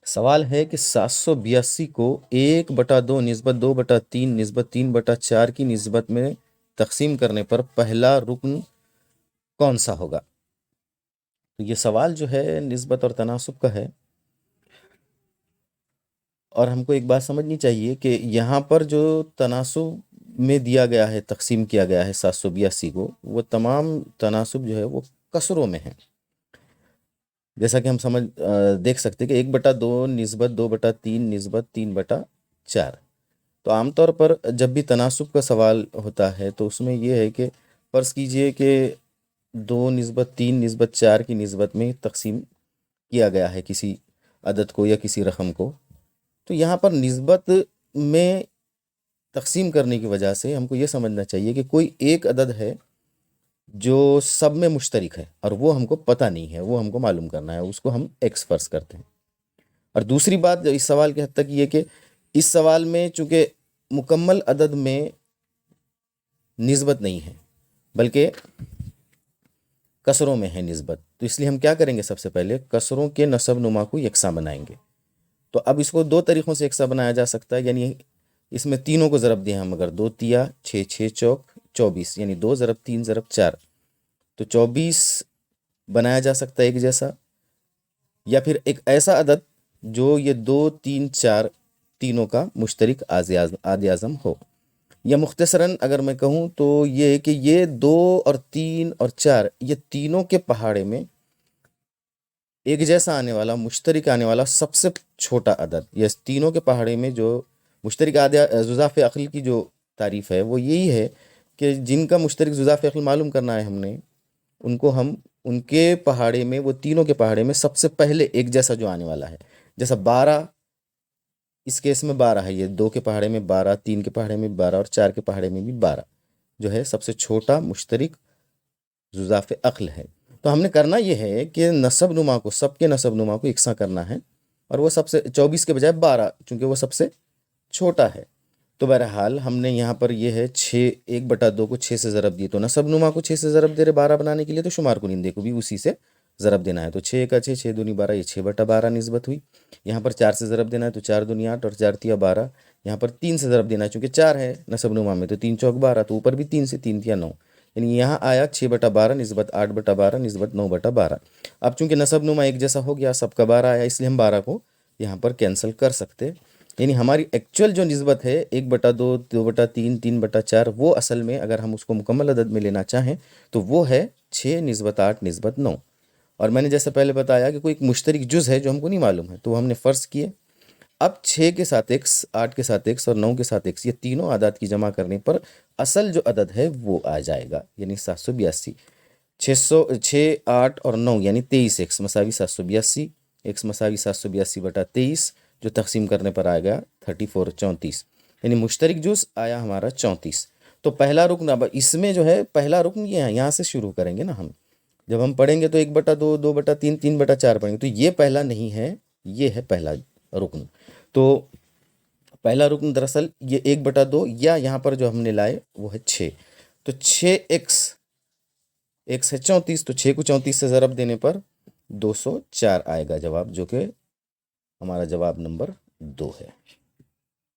سوال ہے کہ 782 کو 1/2 نسبت 2/3 نسبت 3/4 کی نسبت میں تقسیم کرنے پر پہلا رکن کون سا ہوگا؟ تو یہ سوال جو ہے نسبت اور تناسب کا ہے، اور ہم کو ایک بات سمجھنی چاہیے کہ یہاں پر جو تناسب میں دیا گیا ہے، تقسیم کیا گیا ہے 782 کو، وہ تمام تناسب جو ہے وہ کسروں میں ہیں۔ جیسا کہ ہم دیکھ سکتے کہ 1/2 نسبت 2/3 نسبت 3/4۔ تو عام طور پر جب بھی تناسب کا سوال ہوتا ہے تو اس میں یہ ہے کہ فرض کیجئے کہ 2 نسبت 3 نسبت 4 کی نسبت میں تقسیم کیا گیا ہے کسی عدد کو یا کسی رقم کو، تو یہاں پر نسبت میں تقسیم کرنے کی وجہ سے ہم کو یہ سمجھنا چاہیے کہ کوئی ایک عدد ہے جو سب میں مشترک ہے، اور وہ ہم کو پتہ نہیں ہے، وہ ہم کو معلوم کرنا ہے، اس کو ہم ایکس فرض کرتے ہیں۔ اور دوسری بات جو اس سوال کے حد تک یہ کہ اس سوال میں چونکہ مکمل عدد میں نسبت نہیں ہے بلکہ کسروں میں ہے نسبت، تو اس لیے ہم کیا کریں گے؟ سب سے پہلے کسروں کے نسب نما کو یکساں بنائیں گے۔ تو اب اس کو دو طریقوں سے یکساں بنایا جا سکتا ہے، یعنی اس میں تینوں کو ضرب دیں ہم، اگر 2 تیا 6 6 چوک 24، یعنی 2 ضرب 3 ضرب 4، تو 24 بنایا جا سکتا ہے ایک جیسا، یا پھر ایک ایسا عدد جو یہ 2 3 4 تینوں کا مشترک آد اعظم ہو۔ یا مختصراً اگر میں کہوں تو یہ ہے کہ یہ 2 اور 3 اور 4 یہ تینوں کے پہاڑے میں ایک جیسا آنے والا، مشترک آنے والا سب سے چھوٹا عدد، یہ تینوں کے پہاڑے میں جو مشترک جزاف عقل کی جو تعریف ہے وہ یہی ہے کہ جن کا مشترک جزاف عقل معلوم کرنا ہے ہم نے، ان کو ہم ان کے پہاڑے میں، وہ تینوں کے پہاڑے میں سب سے پہلے ایک جیسا جو آنے والا ہے، جیسا 12 اس کیس میں 12 ہے، یہ 2 کے پہاڑے میں 12، 3 کے پہاڑے میں 12 اور 4 کے پہاڑے میں بھی 12 جو ہے سب سے چھوٹا مشترک جزاف عقل ہے۔ تو ہم نے کرنا یہ ہے کہ نسب نما کو، سب کے نسب نما کو یکساں کرنا ہے، اور وہ سب سے 24 کے بجائے 12، چونکہ وہ سب سے چھوٹا ہے۔ تو بہرحال ہم نے یہاں پر یہ ہے 6 1/2 کو 6 سے ضرب دیے، تو نسب نما کو 6 سے ضرب دے رہے 12 بنانے کے لیے، تو شمار کنندے کو بھی اسی سے ضرب دینا ہے، تو 6 کا 6 6 دونی 12، یہ 6/12 نسبت ہوئی۔ یہاں پر 4 سے ضرب دینا ہے، تو 4 دونی 8 اور 4 تیا 12۔ یہاں پر 3 سے ضرب دینا ہے، چونکہ 4 ہے نسب نما میں، تو 3 چوک 12، تو اوپر بھی 3 سے 3 تیا 9، یعنی یہاں آیا 6/12 نسبت 8/12 نسبت 9/12۔ اب چونکہ نسب نما ایک جیسا ہو گیا، سب کا 12 آیا، اس لیے ہم 12 کو یہاں پر کینسل کر سکتے، یعنی ہماری ایکچوئل جو نسبت ہے 1/2 2/3 3/4، وہ اصل میں اگر ہم اس کو مکمل عدد میں لینا چاہیں تو وہ ہے 6 نسبت 8 نسبت 9۔ اور میں نے جیسے پہلے بتایا کہ کوئی ایک مشترک جز ہے جو ہم کو نہیں معلوم ہے، تو وہ ہم نے فرض کیے۔ اب 6 کے ساتھ x، 8 کے ساتھ x اور 9 کے ساتھ x، یہ تینوں اعداد کی جمع کرنے پر اصل جو عدد ہے وہ آ جائے گا، یعنی 782۔ 6 8 اور 9 یعنی 23x مساوی 782، x مساوی 782/23، جو تقسیم کرنے پر آئے گا 34 34، یعنی مشترک جز آیا ہمارا 34۔ تو پہلا رکن، اب اس میں جو ہے پہلا رکن یہ ہے، یہاں سے شروع کریں گے نا ہم، جب ہم پڑھیں گے تو 1/2 2/3 3/4 پڑھیں گے، تو یہ پہلا نہیں ہے، یہ ہے پہلا رکن۔ تو پہلا رکن دراصل یہ 1/2، یا یہاں پر جو ہم نے لائے وہ ہے 6، تو 6x ہے 34، تو 6 کو 34 سے ضرب دینے پر 204 آئے گا جواب، جو کہ ہمارا جواب نمبر 2 ہے۔